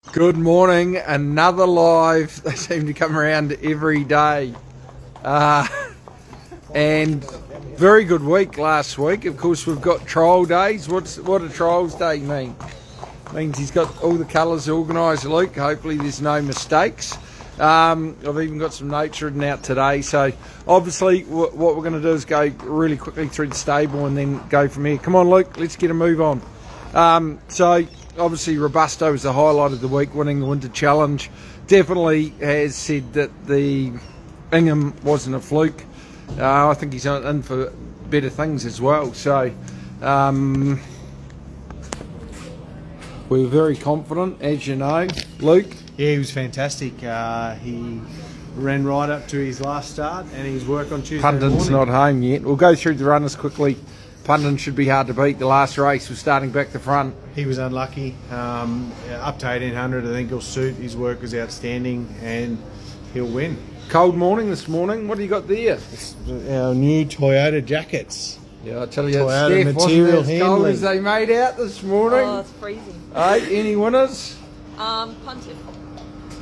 Good morning, another live. They seem to come around every day. And very good week last week. Of course, we've got trial days. What a trials day mean? Means he's got all the colours organised, Luke. Hopefully there's no mistakes. I've even got some notes written out today. So obviously what we're going to do is go really quickly through the stable and then go from here. Come on, Luke, let's get a move on. So obviously Robusto was the highlight of the week, winning the Winter Challenge. Definitely has said that the Ingham wasn't a fluke. I think he's in for better things as well. So we're very confident, as you know, Luke. Yeah, he was fantastic. He ran right up to his last start and his work on Tuesday Punden's morning. not home yet. We'll go through the runners quickly. Punden should be hard to beat. The last race was starting back the front. He was unlucky. Up to 1800, I think he'll suit. His work is outstanding and he'll win. Cold morning this morning. What do you got there? It's our new Toyota jackets. Yeah, I tell you, Toyota Steph, material wasn't as cold handling. as they made out this morning. Oh, it's freezing. Hey, any winners? Punted.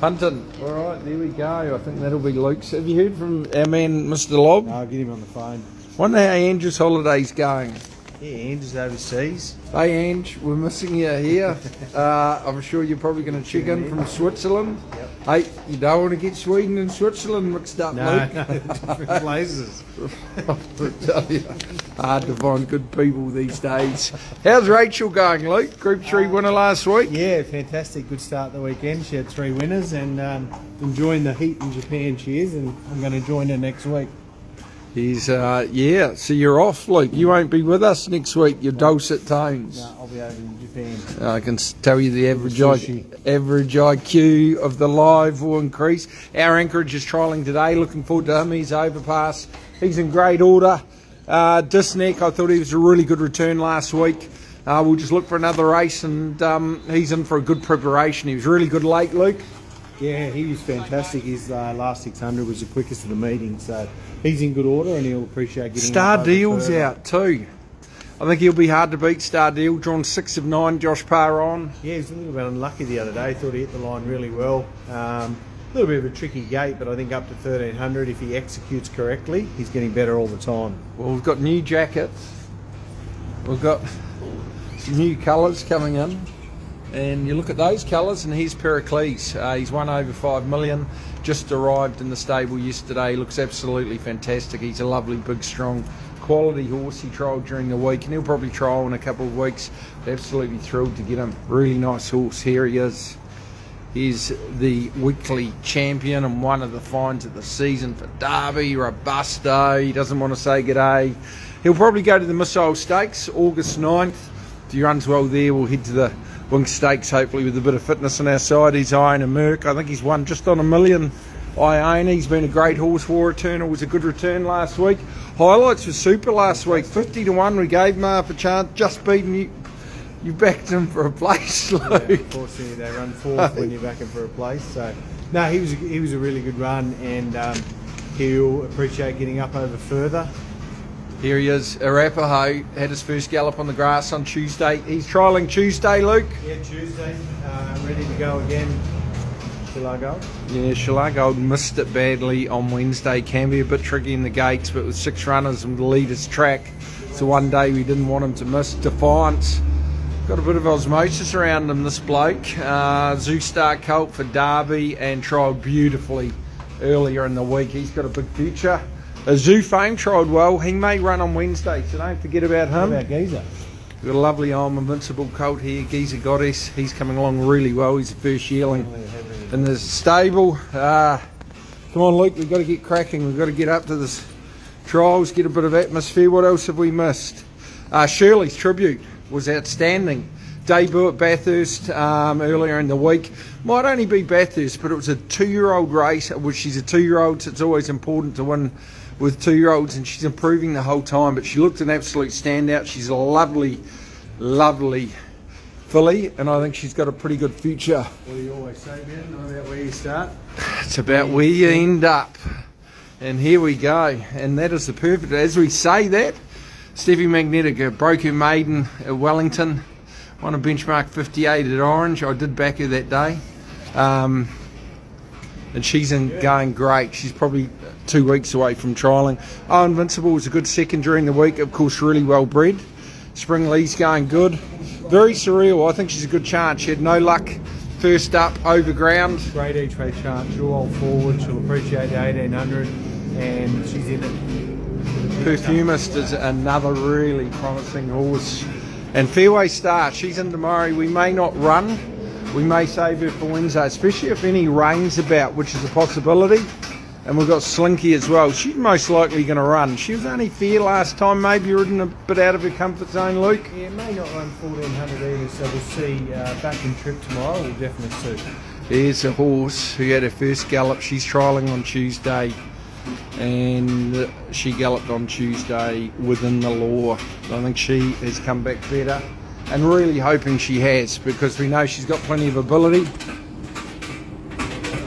Punton. All right, there we go. I think that'll be Luke's. Have you heard from our man, Mr. Lob? No, I'll get him on the phone. Wonder how Andrew's holiday's going. Yeah, Andrew's overseas. Hey, Ange, we're missing you here. I'm sure you're probably going to check in from Switzerland. Yep. Hey, you don't want to get Sweden and Switzerland mixed up, No, Luke. no, different places. I tell you, hard to find good people these days. How's Rachel going, Luke? Group 3 winner last week? Yeah, fantastic. Good start the weekend. She had 3 winners and enjoying the heat in Japan she is, and I'm going to join her next week. He's, yeah, so you're off, Luke. You won't be with us next week, your dulcet tones. No, I'll be over in Japan. I can tell you the average Sushi. average IQ of the live will increase. Our Anchorage is trialling today. Looking forward to him. He's overpass. He's in great order. Disneck, I thought he was a really good return last week. We'll just look for another race, and he's in for a good preparation. He was really good late, Luke. Yeah, he was fantastic. His last 600 was the quickest of the meeting, so he's in good order and he'll appreciate getting Star up over Deal's further. out too. I think he'll be hard to beat. Star Deal drawn 6 of 9. Josh Parr on. Yeah, he was a little bit unlucky the other day. Thought he hit the line really well. A little bit of a tricky gate, but I think up to 1300, if he executes correctly, he's getting better all the time. Well, we've got new jackets. We've got some new colours coming in. And you look at those colours, and here's Pericles. He's won over 5 million. Just arrived in the stable yesterday. Looks absolutely fantastic. He's a lovely, big, strong, quality horse. He trialled during the week, and he'll probably trial in a couple of weeks. Absolutely thrilled to get him. Really nice horse. Here he is. He's the weekly champion and one of the finds of the season for Derby. Robusto. He doesn't want to say g'day. He'll probably go to the Missile Stakes August 9th. If he runs well there, we'll head to the Wing Stakes, hopefully with a bit of fitness on our side. He's Iron and Merc. I think he's won just on $1 million. Iona, he's been a great horse. War Returner was a good return last week. Highlights were super last week. 50 to 1, we gave him half a chance. Just beating you. You backed him for a place, Luke. Yeah, unfortunately, they run fourth when you're backing for a place. So, no, he was a really good run, and he'll appreciate getting up over further. Here he is. Arapaho had his first gallop on the grass on Tuesday. He's trialling Tuesday, Luke. Yeah, Tuesday, ready to go again. Shall I go? Yeah, Shalagold missed it badly on Wednesday. Can be a bit tricky in the gates, but with 6 runners and the leader's track, so one day we didn't want him to miss. Defiance. Got a bit of osmosis around him, this bloke. Zoostar Colt for Derby and trialled beautifully earlier in the week. He's got a big future. A Zoo Fame trialled well. He may run on Wednesday, so don't forget about him. What about Geezer? We've got a lovely Invincible Colt here, Geezer Goddess. He's coming along really well. He's the first yearling in the stable. Come on, Luke, we've got to get cracking. We've got to get up to this trials, get a bit of atmosphere. What else have we missed? Shirley's Tribute was outstanding. Debut at Bathurst earlier in the week. Might only be Bathurst, but it was a 2-year-old race, which she's a 2-year-old, so it's always important to win with 2-year-olds, and she's improving the whole time, but she looked an absolute standout. She's a lovely, lovely filly, and I think she's got a pretty good future. What do you always say, Ben? Not about where you start. It's about where you end up. And here we go, and that is the perfect, as we say that, Steffi Magnetic broke her maiden at Wellington, on a benchmark 58 at Orange. I did back her that day. And she's going great. She's probably 2 weeks away from trialling. Oh, Invincible was a good second during the week. Of course, really well bred. Spring Lee's going good. Very surreal. I think she's a good chance. She had no luck first up over ground. Great each way chance. She'll hold forward. She'll appreciate the 1800, and she's in it. Perfumist is another really promising horse. And Fairway Star, she's in tomorrow. We may not run. We may save her for Wednesday, especially if any rain's about, which is a possibility. And we've got Slinky as well. She's most likely going to run. She was only fair last time, maybe ridden a bit out of her comfort zone, Luke. Yeah, may not run 1400 either, so we'll see. Back in trip tomorrow will definitely suit. There's a horse who had her first gallop. She's trialling on Tuesday, and she galloped on Tuesday within the law. I think she has come back better, and really hoping she has, because we know she's got plenty of ability.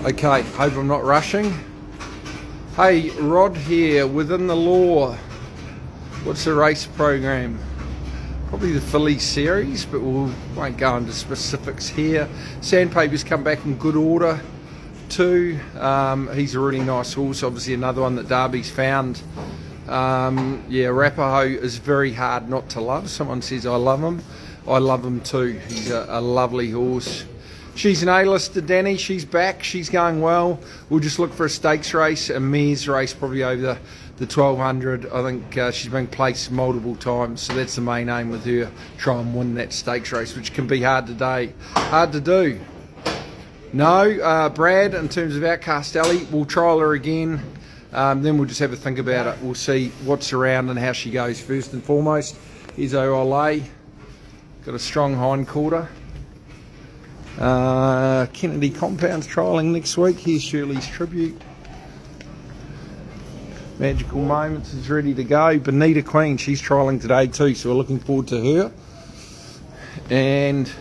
Okay, hope I'm not rushing. Hey, Rod here, within the law. What's the race program? Probably the Philly series, but we won't go into specifics here. Sandpaper's come back in good order too. He's a really nice horse, obviously another one that Derby's found. Yeah, Rapaho is very hard not to love. Someone says I love him. I love him too. He's a lovely horse. She's an A-lister, Danny. She's back. She's going well. We'll just look for a stakes race, a mare's race, probably over the 1200. I think she's been placed multiple times, so that's the main aim with her. Try and win that stakes race, which can be hard to do. No, Brad, in terms of Outcast Alley, we'll trial her again. Then we'll just have a think about it. We'll see what's around and how she goes first and foremost. Here's Olay. Got a strong hind quarter. Kennedy Compound's trialling next week. Here's Shirley's Tribute. Magical Moments is ready to go. Bonita Queen, she's trialling today too, so we're looking forward to her. And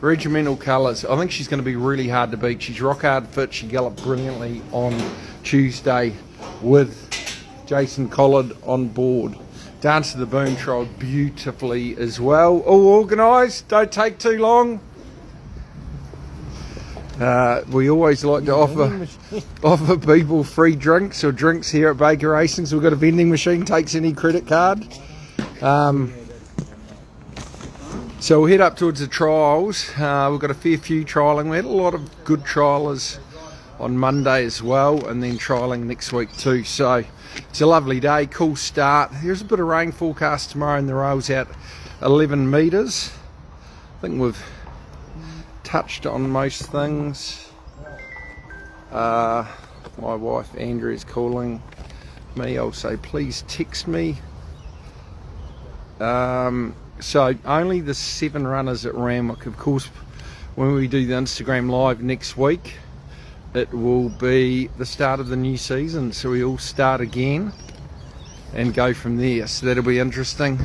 Regimental Colours, I think she's going to be really hard to beat. She's rock hard fit. She galloped brilliantly on Tuesday with Jason Collard on board. Dance to the Boom trialled beautifully as well. All organised, don't take too long. We always like to offer people free drinks or drinks here at Baker Racing, so we've got a vending machine, takes any credit card. So we'll head up towards the trials. We've got a fair few trialling. We had a lot of good triallers on Monday as well, and then trialling next week too. So it's a lovely day, cool start. There's a bit of rain forecast tomorrow, and the rail's out 11 metres. I think we've touched on most things. My wife Andrea is calling me. I'll say please text me. So only the 7 runners at Ramwick. Of course, when we do the Instagram live next week, it will be the start of the new season, so we all start again and go from there, so that'll be interesting.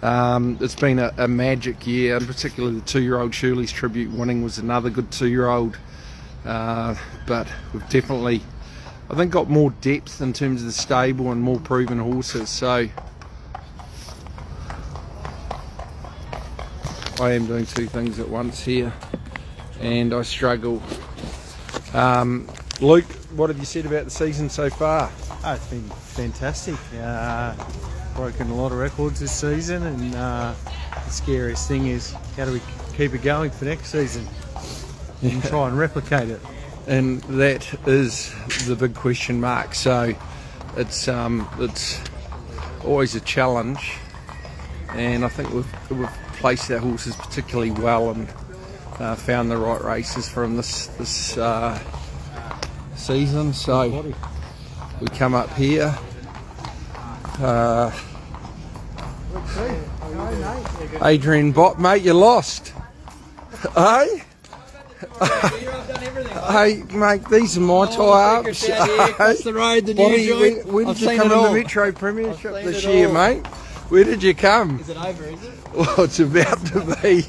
It's been a magic year, and particularly the 2-year-old Shirley's Tribute winning was another good 2-year-old. But we've definitely, I think, got more depth in terms of the stable and more proven horses. So I am doing 2 things at once here, and I struggle. Luke, what have you said about the season so far? Oh, it's been fantastic. Broken a lot of records this season, and the scariest thing is how do we keep it going for next season and try and replicate it. And that is the big question mark. So it's always a challenge, and I think we've placed our horses particularly well and found the right races from this season. So we come up here. Adrian Bott, mate, you lost. Hey? Hey, mate, these are my tie-ups. That's the road, the new joint. Where did you come in the Metro Premiership this year, mate? Where did you come? Is it over, is it? Well, it's about to be. Mate,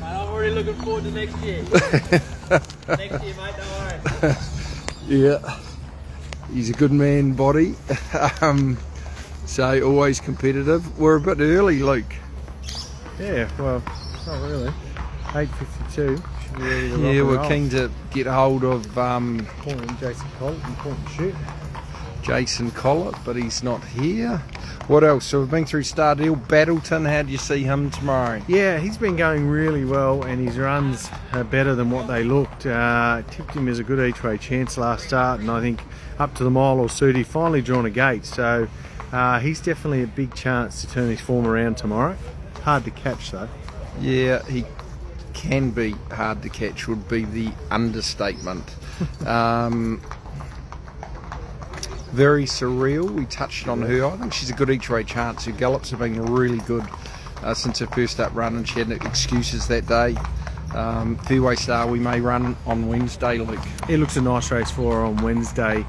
I'm already looking forward to next year. Next year, mate, don't worry. Yeah. He's a good man, Body. So always competitive. We're a bit early, Luke. Yeah, well, not really. 8:52. Should be ready to rock Yeah, and we're roll. keen to get hold of Point and Jason Collett and point and shoot. Jason Collett, but he's not here. What else? So we've been through Stardeal. Battleton, how do you see him tomorrow? Yeah, he's been going really well, and his runs are better than what they looked. Tipped him as a good each way chance last start, and I think up to the mile or so, he finally drawn a gate. So he's definitely a big chance to turn his form around tomorrow. Hard to catch though. Yeah, he can be hard to catch, would be the understatement. Very Surreal, we touched on her. I think she's a good each way chance. Her gallops have been really good since her first up run, and she had excuses that day. Fairway Star we may run on Wednesday, Luke. It looks a nice race for her on Wednesday.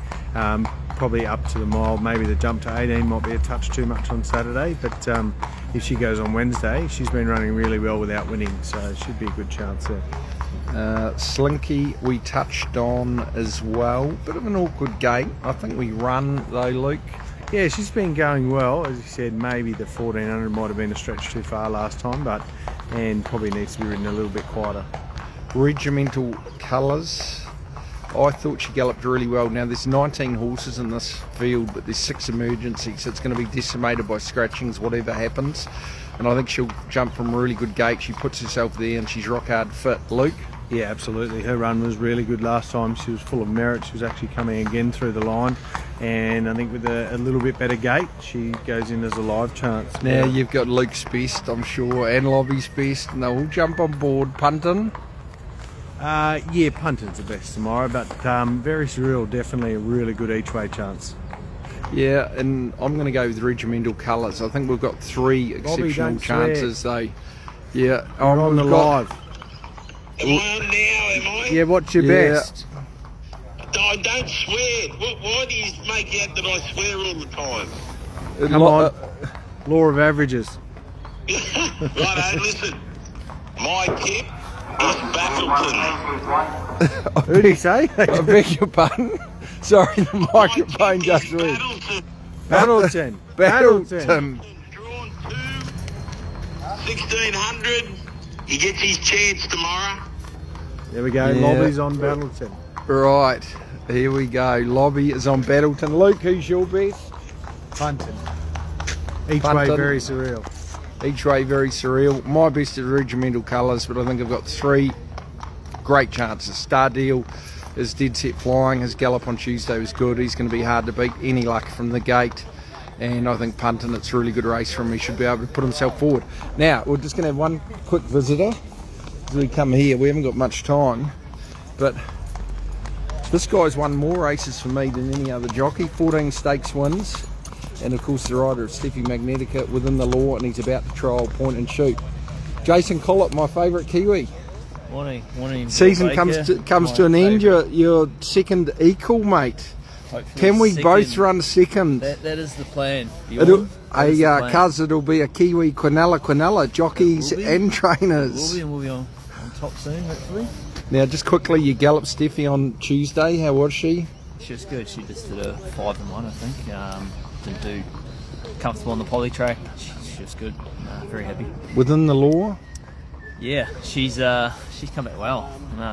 Probably up to the mile. Maybe the jump to 18 might be a touch too much on Saturday, but if she goes on Wednesday, she's been running really well without winning, so it should be a good chance there. Slinky we touched on as well. Bit of an awkward gate. I think we run though, Luke. Yeah, she's been going well. As you said, maybe the 1400 might have been a stretch too far last time, and probably needs to be ridden a little bit quieter. Regimental Colours. I thought she galloped really well. Now there's 19 horses in this field, but there's 6 emergencies, so it's going to be decimated by scratchings, whatever happens. And I think she'll jump from a really good gate. She puts herself there and she's rock hard fit. Luke? Yeah, absolutely. Her run was really good last time. She was full of merit. She was actually coming again through the line, and I think with a little bit better gate, she goes in as a live chance. Now you've got Luke's best, I'm sure, and Lobby's best, and they'll all jump on board. Punton? Yeah, Punton's the best tomorrow, but Very Surreal, definitely a really good each way chance. Yeah, and I'm going to go with Regimental Colours. I think we've got 3 exceptional don't chances, though. Yeah, You're on the live. Am I on now, am I? Yeah, what's your Yeah. best? I don't swear. Why do you make out that I swear all the time? Come on. Law of averages. Righto, listen. My tip is Battleton. Who did he say? I beg your pardon. Sorry, the microphone My tip just is went. Battleton. Battleton. Drawn 2, 1600. He gets his chance tomorrow. There we go. Yeah. Lobby's on Battleton. Right, here we go. Lobby is on Battleton. Luke, who's your best? Punton. Each way Punton. Very Surreal. Each way Very Surreal. My best is Regimental Colours, but I think I've got 3 great chances. Stardeal is dead set flying. His gallop on Tuesday was good. He's going to be hard to beat. Any luck from the gate. And I think Punton, it's a really good race for him. He should be able to put himself forward. Now, we're just going to have one quick visitor as we come here. We haven't got much time, but this guy's won more races for me than any other jockey. 14 stakes wins. And of course the rider of Steffi Magnetica within the law, and he's about to trial point and shoot. Jason Collett, my favourite Kiwi. Morning. Season comes to an end. You're second equal, mate. Can we both run second? That is the plan. It'll be a Kiwi Quinella jockeys and trainers. We'll be on top soon, hopefully. Now, just quickly, you galloped Steffi on Tuesday. How was she? She was good. She just did a 5 and 1, I think. Didn't do comfortable on the poly track. She was good. Very happy. Within the law? Yeah, she's come back well.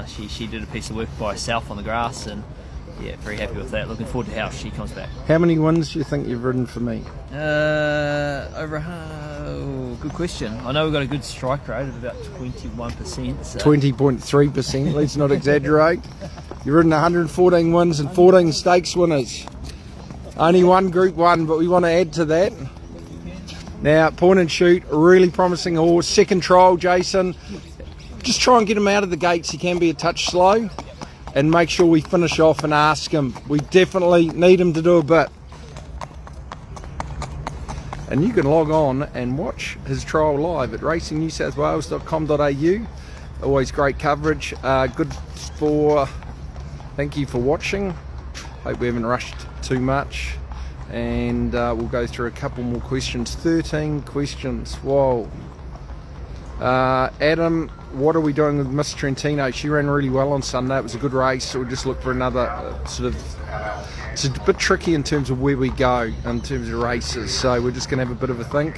She did a piece of work by herself on the grass, and yeah, very happy with that. Looking forward to how she comes back. How many wins do you think you've ridden for me? Good question. I know we've got a good strike rate of about 21%. So. 20.3%, let's not exaggerate. You've ridden 114 wins and 14 stakes winners. Only one Group 1, but we want to add to that. Now, point and shoot, a really promising horse. Second trial, Jason. Just try and get him out of the gates. He can be a touch slow. And make sure we finish off and ask him. We definitely need him to do a bit. And you can log on and watch his trial live at racingnewsouthwales.com.au. Always great coverage. Thank you for watching. Hope we haven't rushed too much. And we'll go through a couple more questions. 13 questions. Whoa. Adam, what are we doing with Miss Trentino? She ran really well on Sunday. It was a good race. So we'll just look for another it's a bit tricky in terms of where we go in terms of races. So we're just going to have a bit of a think.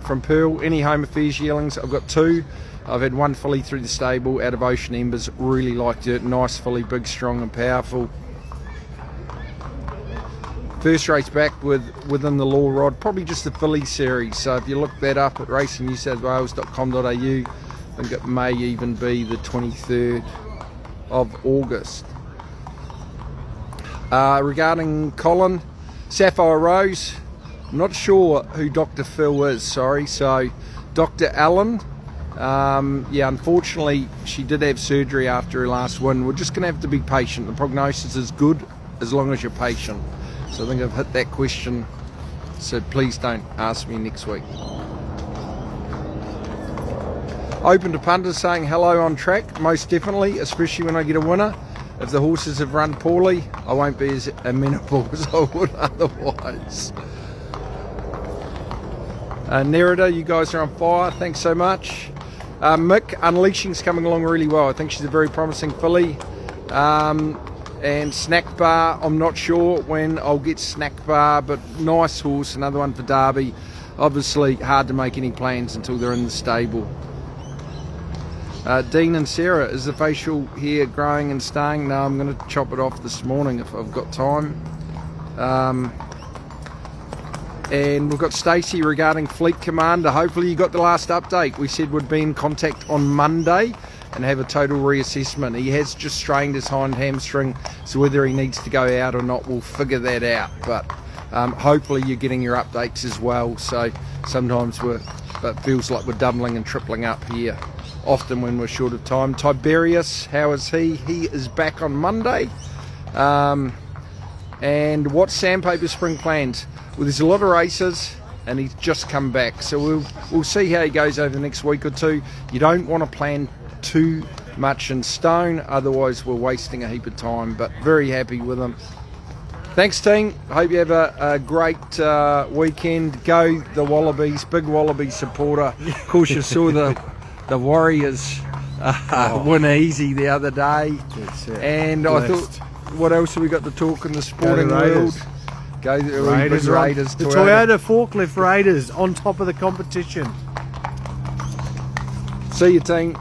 from Pearl. Any home affairs yearlings? I've got 2. I've had 1 filly through the stable out of Ocean Embers. Really liked it. Nice filly, big, strong and powerful. First race back within the Law Rod, probably just the filly series. So if you look that up at racingnewsouthwales.com.au, I think it may even be the 23rd of August. Regarding Colin, Sapphire Rose, I'm not sure who Dr. Phil is, sorry. So Dr. Allen, yeah, unfortunately she did have surgery after her last win. We're just going to have to be patient. The prognosis is good as long as you're patient. So I think I've hit that question, so please don't ask me next week. Open to punters saying hello on track, most definitely, especially when I get a winner. If the horses have run poorly, I won't be as amenable as I would otherwise. Nerida, you guys are on fire, thanks so much. Mick, Unleashing's coming along really well. I think she's a very promising filly. And Snack Bar, I'm not sure when I'll get Snack Bar, but nice horse, another one for Derby. Obviously hard to make any plans until they're in the stable. Dean and Sarah, is the facial hair growing and staying? No, I'm going to chop it off this morning if I've got time. And we've got Stacey regarding Fleet Commander. Hopefully you got the last update. We said we'd be in contact on Monday and have a total reassessment. He has just strained his hind hamstring, so whether he needs to go out or not, we'll figure that out. But hopefully you're getting your updates as well. So sometimes it feels like we're doubling and tripling up here, often when we're short of time. Tiberius, how is he? He is back on Monday. And what Sandpaper Spring plans? Well, there's a lot of races and he's just come back, so we'll see how he goes over the next week or two. You don't want to plan too much in stone, otherwise we're wasting a heap of time, but very happy with him. Thanks team, hope you have a great weekend. Go the Wallabies, big Wallabies supporter. Of course you saw the Warriors win easy the other day, and blessed. I thought, what else have we got to talk in the sporting world? Go the Raiders, the Toyota forklift Raiders on top of the competition. See you team.